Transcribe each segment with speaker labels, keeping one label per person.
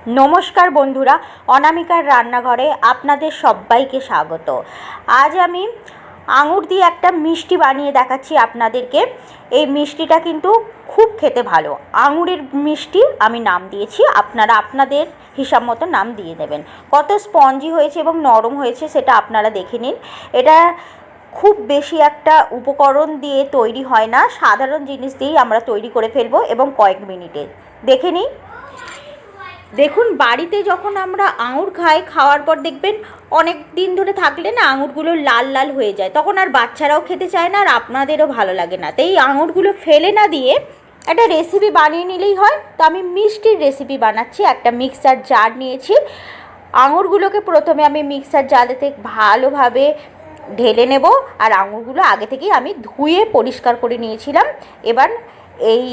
Speaker 1: নমস্কার বন্ধুরা, অনামিকার রান্নাঘরে আপনাদের সবাইকে স্বাগত। আজ আমি আঙুর দিয়ে একটা মিষ্টি বানিয়ে দেখাচ্ছি আপনাদেরকে। এই মিষ্টিটা কিন্তু খুব খেতে ভালো। আঙুরের মিষ্টি আমি নাম দিয়েছি, আপনারা আপনাদের হিসাব মতো নাম দিয়ে দেবেন। কত স্পঞ্জি হয়েছে এবং নরম হয়েছে সেটা আপনারা দেখে নিন। এটা খুব বেশি একটা উপকরণ দিয়ে তৈরি হয় না, সাধারণ জিনিস দিয়েই আমরা তৈরি করে ফেলবো এবং কয়েক মিনিটে। দেখে নিন। দেখুন, বাড়িতে যখন আমরা আঙুর খাই, খাওয়ার পর দেখবেন অনেক দিন ধরে থাকলে না আঙুরগুলো লাল লাল হয়ে যায়, তখন আর বাচ্চারাও খেতে চায় না আর আপনাদেরও ভালো লাগে না। তাই এই আঙুরগুলো ফেলে না দিয়ে একটা রেসিপি বানিয়ে নিলেই হয়। তো আমি মিষ্টির রেসিপি বানাচ্ছি। একটা মিক্সার জার নিয়েছি। আঙুরগুলোকে প্রথমে আমি মিক্সার জারেতে ভালোভাবে ঢেলে নেব, আর আঙুরগুলো আগে থেকেই আমি ধুয়ে পরিষ্কার করে নিয়েছিলাম। এবার এই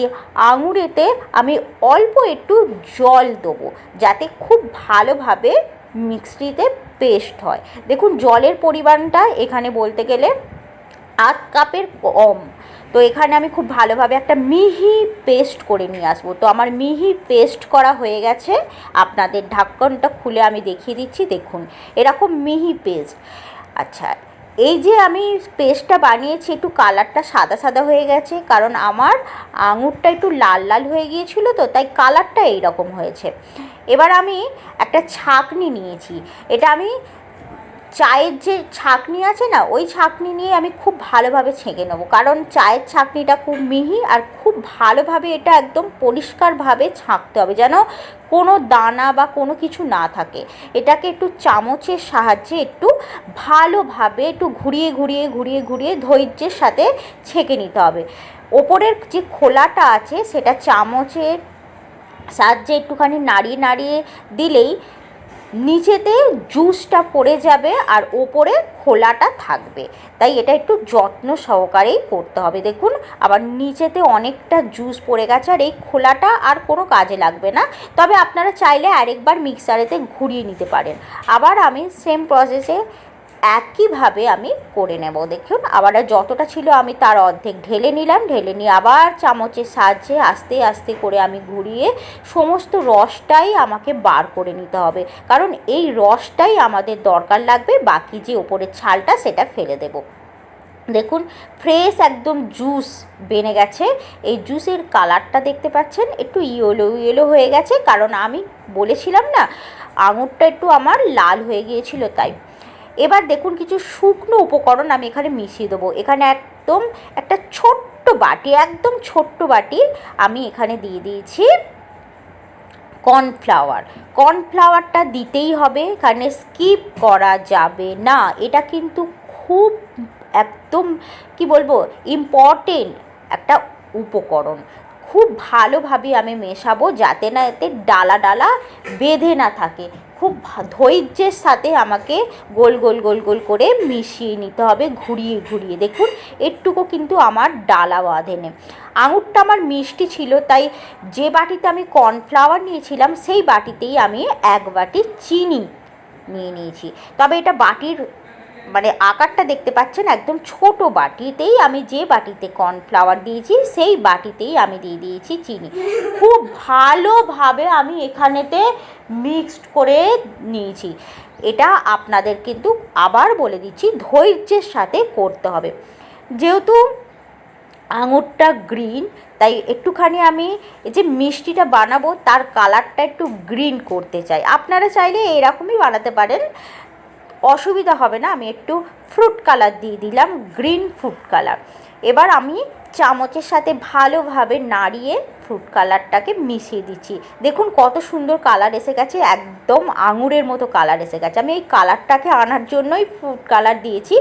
Speaker 1: আঙুরেতে আমি অল্প একটু জল দেবো, যাতে খুব ভালোভাবে মিক্সিতে পেস্ট হয়। দেখুন, জলের পরিমাণটা এখানে বলতে গেলে আধ কাপের কম। তো এখানে আমি খুব ভালোভাবে একটা মিহি পেস্ট করে নিয়ে আসবো। তো আমার মিহি পেস্ট করা হয়ে গেছে। আপনাদের ঢাকনটা খুলে আমি দেখিয়ে দিচ্ছি। দেখুন, এরকম মিহি পেস্ট। আচ্ছা, এই যে আমি পেস্টটা বানিয়েছি, একটু কালারটা সাদা সাদা হয়ে গেছে, কারণ আমার আঙুরটা একটু লাল লাল হয়ে গিয়েছিলো, তো তাই কালারটা এইরকম হয়েছে। এবার আমি একটা ছাঁকনি নিয়েছি। এটা আমি চায়ের যে ছাঁকনি আছে না, ওই ছাঁকনি নিয়ে আমি খুব ভালোভাবে ছেঁকে নেবো, কারণ চায়ের ছাঁকনিটা খুব মিহি আর খুব ভালোভাবে এটা একদম পরিষ্কারভাবে ছাঁকতে হবে, যেন কোনো দানা বা কোনো কিছু না থাকে। এটাকে একটু চামচের সাহায্যে একটু ভালোভাবে একটু ঘুরিয়ে ঘুরিয়ে ঘুরিয়ে ঘুরিয়ে ধৈর্যের সাথে ছেঁকে নিতে হবে। ওপরের যে খোলাটা আছে সেটা চামচের সাহায্যে একটুখানি নাড়িয়ে নাড়িয়ে দিলেই নিচেতে জুসটা পড়ে যাবে আর ওপরে খোলাটা থাকবে। তাই এটা একটু যত্ন সহকারেই করতে হবে। দেখুন, আবার নিচেতে অনেকটা জুস পড়ে গেছে আর এই খোলাটা আর কোনো কাজে লাগবে না। তবে আপনারা চাইলে আরেকবার মিক্সারেতে ঘুরিয়ে নিতে পারেন। আবার আমি সেম প্রসেসে একইভাবে আমি করে নেব। দেখুন, আবার যতটা ছিল আমি তার অর্ধেক ঢেলে নিলাম। ঢেলে নিয়ে আবার চামচের সাহায্যে আস্তে আস্তে করে আমি ঘুরিয়ে সমস্ত রসটাই আমাকে বার করে নিতে হবে, কারণ এই রসটাই আমাদের দরকার লাগবে। বাকি যে ওপরের ছালটা সেটা ফেলে দেব। দেখুন, ফ্রেশ একদম জুস বেনে গেছে। এই জুসের কালারটা দেখতে পাচ্ছেন, একটু ইয়েলো ইয়েলো হয়ে গেছে, কারণ আমি বলেছিলাম না আঙুরটা একটু আমার লাল হয়ে গিয়েছিল তাই। এবার দেখুন, কিছু শুকনো উপকরণ আমি এখানে মিশিয়ে দেবো। এখানে একদম একটা ছোট্ট বাটি, একদম ছোট্ট বাটি আমি এখানে দিয়ে দিয়েছি কর্নফ্লাওয়ার। কর্নফ্লাওয়ারটা দিতেই হবে, এখানে স্কিপ করা যাবে না। এটা কিন্তু খুব একদম কি বলবো, ইম্পর্টেন্ট একটা উপকরণ। খুব ভালোভাবে আমি মেশাবো, যাতে না এতে ডালা ডালা বেঁধে না থাকে। খুব ধৈর্যের সাথে আমাকে গোল গোল গোল গোল করে মিশিয়ে নিতে হবে, ঘুরিয়ে ঘুরিয়ে। দেখুন, একটুকু কিন্তু আমার ডালা বাঁধেনি। আঙুরটা আমার মিষ্টি ছিল, তাই যে বাটিতে আমি কর্নফ্লাওয়ার নিয়েছিলাম সেই বাটিতেই আমি এক বাটি চিনি নিয়ে নিয়েছি। তবে এটা বাটির মানে আকারটা দেখতে পাচ্ছেন, একদম ছোট বাটিতেই আমি যে বাটিতে কর্নফ্লাওয়ার দিয়েছি সেই বাটিতেই আমি দিয়ে দিয়েছি চিনি। খুব ভালোভাবে আমি এখানেতে মিক্সড করে নিয়েছি। এটা আপনাদের কিন্তু আবার বলে দিচ্ছি, ধৈর্যের সাথে করতে হবে। যেহেতু আঙুরটা গ্রিন, তাই একটুখানি আমি এই যে মিষ্টিটা বানাবো তার কালারটা একটু গ্রিন করতে চাই। আপনারা চাইলে এরকমই বানাতে পারেন, অসুবিধা হবে না। আমি একটু ফ্রুট কালার দিয়ে দিলাম, গ্রিন ফ্রুট কালার। এবার আমি চামচের সাথে ভালোভাবে নাড়িয়ে ফ্রুট কালারটাকে মিশিয়ে দিচ্ছি। দেখুন কত সুন্দর কালার এসে গেছে, একদম আঙুরের মতো কালার এসে গেছে। আমি এই কালারটাকে আনার জন্যই ফ্রুট কালার দিয়েছি।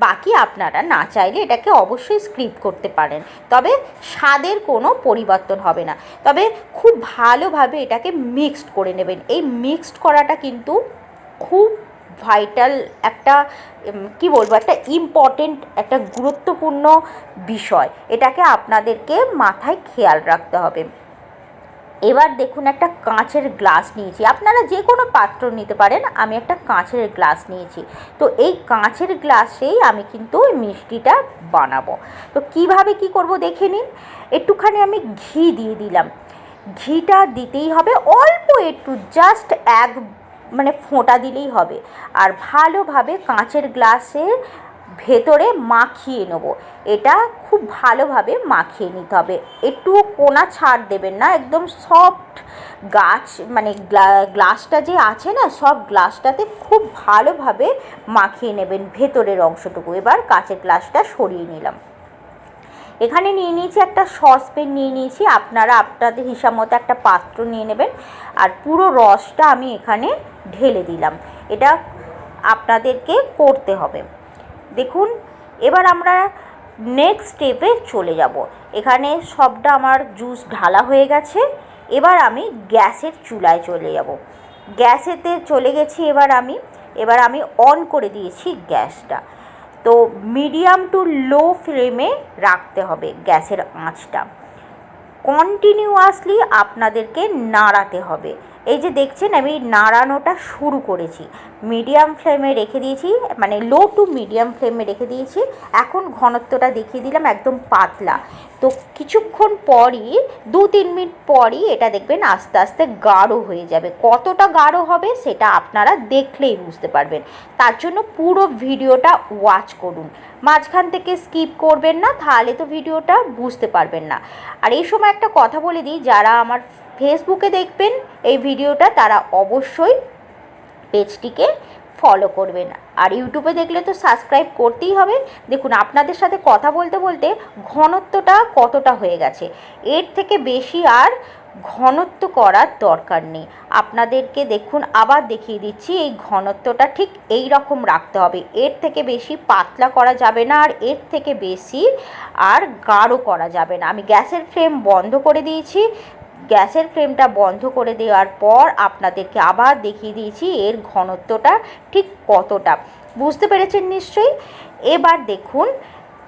Speaker 1: বাকি আপনারা না চাইলে এটাকে অবশ্যই স্কিপ করতে পারেন, তবে স্বাদের কোনো পরিবর্তন হবে না। তবে খুব ভালোভাবে এটাকে মিক্সড করে নেবেন। এই মিক্সড করাটা কিন্তু খুব ভাইটাল একটা কি বলবো, একটা ইম্পর্টেন্ট, একটা গুরুত্বপূর্ণ বিষয়। এটাকে আপনাদেরকে মাথায় খেয়াল রাখতে হবে। এবার দেখুন, একটা কাঁচের গ্লাস নিয়েছি, আপনারা যে কোনো পাত্র নিতে পারেন। আমি একটা কাঁচের গ্লাস নিয়েছি। তো এই কাঁচের গ্লাসেই আমি কিন্তু ওই মিষ্টিটা বানাবো। তো কিভাবে কি করব দেখে নিন। একটুখানি আমি ঘি দিয়ে দিলাম। ঘিটা দিতেই হবে অল্প একটু, জাস্ট এক মানে ফোঁটা দিলেই হবে। আর ভালোভাবে কাঁচের গ্লাসের ভেতরে মাখিয়ে নেব। এটা খুব ভালোভাবে মাখিয়ে নিতে হবে, একটুও কোনা ছাড় দেবেন না, একদম সফট গাছ মানে গ্লাসটা যে আছে না, সব গ্লাসটাতে খুব ভালোভাবে মাখিয়ে নেবেন ভেতরের অংশটুকু। এবার কাঁচের গ্লাসটা সরিয়ে নিলাম। এখানে নিয়ে নিয়েছি একটা সসপ্যান নিয়ে নিয়েছি, আপনারা আপনাদের হিসাব মতো একটা পাত্র নিয়ে নেবেন। আর পুরো রসটা আমি এখানে ঢেলে দিলাম। এটা আপনাদেরকে করতে হবে। দেখুন, এবার আমরা নেক্সট স্টেপে চলে যাব। এখানে সবটা আমার জুস ঢালা হয়ে গেছে। এবার আমি গ্যাসের চুলায় চলে যাব। গ্যাসেতে চলে গেছি। এবার আমি অন করে দিয়েছি গ্যাসটা। তো মিডিয়াম টু লো ফ্লেমে রাখতে হবে গ্যাসের আঁচটা। কন্টিনিউয়াসলি আপনাদেরকে নাড়াতে হবে। এই যে দেখছেন আমি নাড়ানোটা শুরু করেছি, মিডিয়াম ফ্লেমে রেখে দিয়েছি, মানে লো টু মিডিয়াম ফ্লেমে রেখে দিয়েছি। এখন ঘনত্বটা দেখিয়ে দিলাম, একদম পাতলা। তো কিছুক্ষণ পরই 2-3 মিনিট পরই এটা দেখবেন আস্তে আস্তে গাঢ় হয়ে যাবে। কতটা গাঢ় হবে সেটা আপনারা দেখলেই বুঝতে পারবেন। তার জন্য পুরো ভিডিওটা ওয়াচ করুন, মাঝখান থেকে স্কিপ করবেন না, তাহলে তো ভিডিওটা বুঝতে পারবেন না। আর এই সময় একটা কথা বলে দিই, যারা আমার ফেসবুকে দেখবেন এই ভিডিওটা তারা অবশ্যই পেজটিকে ফলো করবেন। আর ইউটিউবে দেখলে তো সাবস্ক্রাইব করতেই হবে। দেখুন আপনাদের সাথে কথা বলতে বলতে ঘনত্বটা কতটা হয়ে গেছে। এর থেকে বেশি আর ঘনত্ব করার দরকার নেই। আপনাদেরকে দেখুন আবার দেখিয়ে দিচ্ছি, এই ঘনত্বটা ঠিক এই রকম রাখতে হবে। এর থেকে বেশি পাতলা করা যাবে না, আর এর থেকে বেশি আর গাঢ় করা যাবে না। আমি গ্যাসের ফ্লেম বন্ধ করে দিয়েছি। গ্যাসের ফ্লেমটা বন্ধ করে দেওয়ার পর আপনাদেরকে আবার দেখিয়ে দিয়েছি এর ঘনত্বটা ঠিক কতটা। বুঝতে পেরেছেন নিশ্চয়ই। এবার দেখুন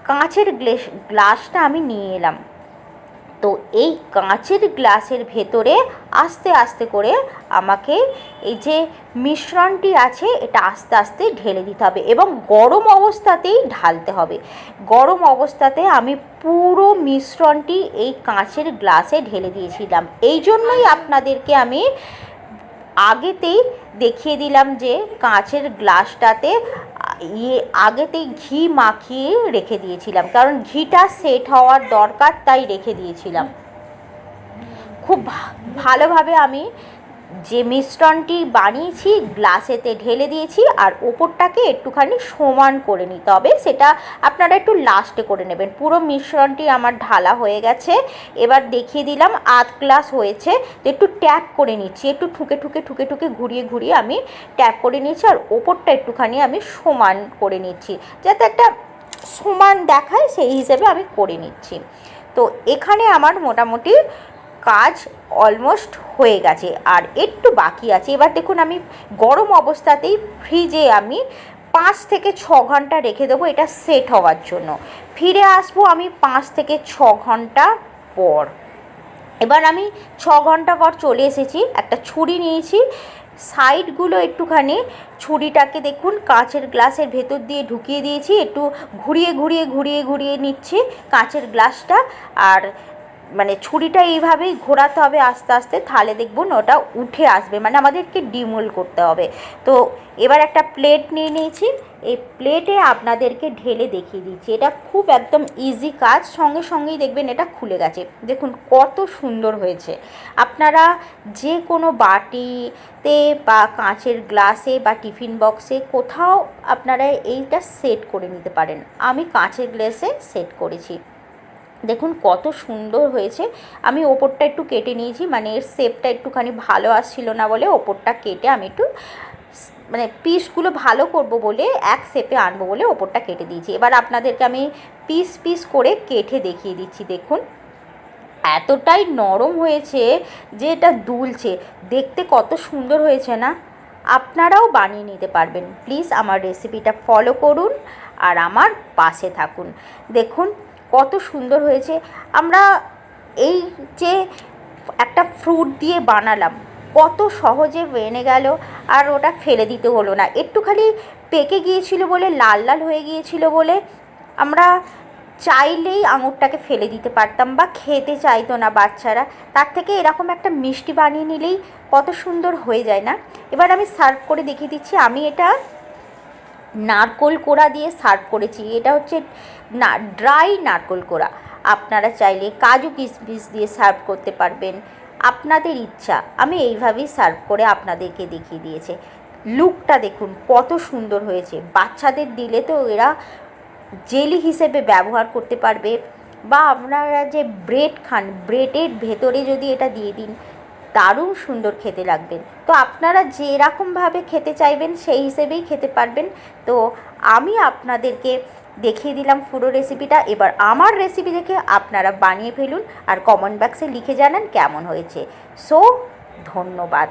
Speaker 1: কাঁচের গ্লাসটা আমি নিয়ে এলাম। তো এই কাঁচের গ্লাসের ভেতরে আস্তে আস্তে করে আমাকে এই যে মিশ্রণটি আছে এটা আস্তে আস্তে ঢেলে দিতে হবে, এবং গরম অবস্থাতেই ঢালতে হবে। গরম অবস্থাতে আমি পুরো মিশ্রণটি এই কাঁচের গ্লাসে ঢেলে দিয়েছিলাম। এই জন্যই আপনাদেরকে আমি আগেতেই দেখিয়ে দিলাম যে কাঁচের গ্লাসটাতে আগেতেই ঘি মাখিয়ে রেখে দিয়েছিলাম, কারণ ঘিটা সেট হওয়ার দরকার, তাই রেখে দিয়েছিলাম। খুব ভালোভাবে আমি যে মিশ্রণটি বানিয়েছি গ্লাসেতে ঢেলে দিয়েছি, আর ওপরটাকে একটুখানি সমান করে নিতে হবে। সেটা আপনারা একটু লাস্টে করে নেবেন। পুরো মিশ্রণটি আমার ঢালা হয়ে গেছে। এবার দেখিয়ে দিলাম আধ গ্লাস হয়েছে। তো একটু ট্যাপ করে নিচ্ছি, একটু ঠুকে ঘুরিয়ে আমি ট্যাপ করে নিচ্ছি, আর ওপরটা একটুখানি আমি সমান করে নিচ্ছি, যাতে একটা সমান দেখায় সেই হিসেবে আমি করে নিচ্ছি। তো এখানে আমার মোটামুটি কাজ অলমোস্ট হয়ে গেছে, আর একটু বাকি আছে। এবার দেখুন আমি গরম অবস্থাতেই ফ্রিজে আমি 5 থেকে 6 ঘন্টা রেখে দেবো এটা সেট হওয়ার জন্য। ফিরে আসবো আমি 5 থেকে 6 ঘন্টা পর। এবার আমি 6 ঘন্টা পর চলে এসেছি। একটা ছুরি নিয়েছি, সাইডগুলো একটুখানি ছুরিটাকে দেখুন কাঁচের গ্লাসের ভেতর দিয়ে ঢুকিয়ে দিয়েছি, একটু ঘুরিয়ে নিচ্ছি কাঁচের গ্লাসটা। আর মানে ছুরিটা এইভাবেই ঘোরাতে হবে আস্তে আস্তে, তাহলে দেখুন ওটা উঠে আসবে, মানে আমাদেরকে ডিমোল করতে হবে। তো এবার একটা প্লেট নিয়ে নিয়েছি, এই প্লেটে আপনাদেরকে ঢেলে দেখিয়ে দিচ্ছি। এটা খুব একদম ইজি কাজ, সঙ্গেই দেখবেন এটা খুলে গেছে। দেখুন কত সুন্দর হয়েছে। আপনারা যে কোনো বাটিতে বা কাঁচের গ্লাসে বা টিফিন বক্সে কোথাও আপনারা এইটা সেট করে নিতে পারেন। আমি কাঁচের গ্লাসে সেট করেছি। দেখুন কত সুন্দর হয়েছে। আমি ওপরটা একটু কেটে নিয়েছি, মানে এর শেপটা একটুখানি ভালো আসছিল না বলে ওপরটা কেটে আমি একটু মানে পিসগুলো ভালো করব বলে এক শেপে আনবো বলে ওপরটা কেটে দিয়েছি। এবার আপনাদেরকে আমি পিস করে কেটে দেখিয়ে দিচ্ছি। দেখুন এতটাই নরম হয়েছে যে এটা দুলছে, দেখতে কত সুন্দর হয়েছে না। আপনারাও বানিয়ে নিতে পারবেন। প্লিজ আমার রেসিপিটা ফলো করুন আর আমার পাশে থাকুন। দেখুন কত সুন্দর হয়েছে। আমরা এই যে একটা ফ্রুট দিয়ে বানালাম, কত সহজে বেনে গেল, আর ওটা ফেলে দিতে হলো না। একটুখানি পেকে গিয়েছিল বলে, লাল হয়ে গিয়েছিল বলে আমরা চাইলেই আঙুরটাকে ফেলে দিতে পারতাম বা খেতে চাইতো না বাচ্চারা, তার থেকে এরকম একটা মিষ্টি বানিয়ে নিলেই কত সুন্দর হয়ে যায় না। এবার আমি সার্ভ করে দেখিয়ে দিচ্ছি। আমি এটা নারকোল কোড়া দিয়ে সার্ভ করেছি। এটা হচ্ছে না ড্রাই নারকোল কোড়া। আপনারা চাইলে কাজু কিশমিশ দিয়ে সার্ভ করতে পারবেন, আপনাদের ইচ্ছা। আমি এইভাবেই সার্ভ করে আপনাদেরকে দেখিয়ে দিয়েছি। লুকটা দেখুন কত সুন্দর হয়েছে। বাচ্চাদের দিলে তো এরা জেলি হিসেবে ব্যবহার করতে পারবে, বা আপনারা যে ব্রেড খান, ব্রেডের ভেতরে যদি এটা দিয়ে দিন, দারুণ সুন্দর খেতে লাগবেন। তো আপনারা যেরকমভাবে খেতে চাইবেন সেই হিসেবেই খেতে পারবেন। তো আমি আপনাদেরকে দেখিয়ে দিলাম পুরো রেসিপিটা। এবার আমার রেসিপি দেখে আপনারা বানিয়ে ফেলুন আর কমেন্ট বক্সে লিখে জানান কেমন হয়েছে। সো ধন্যবাদ।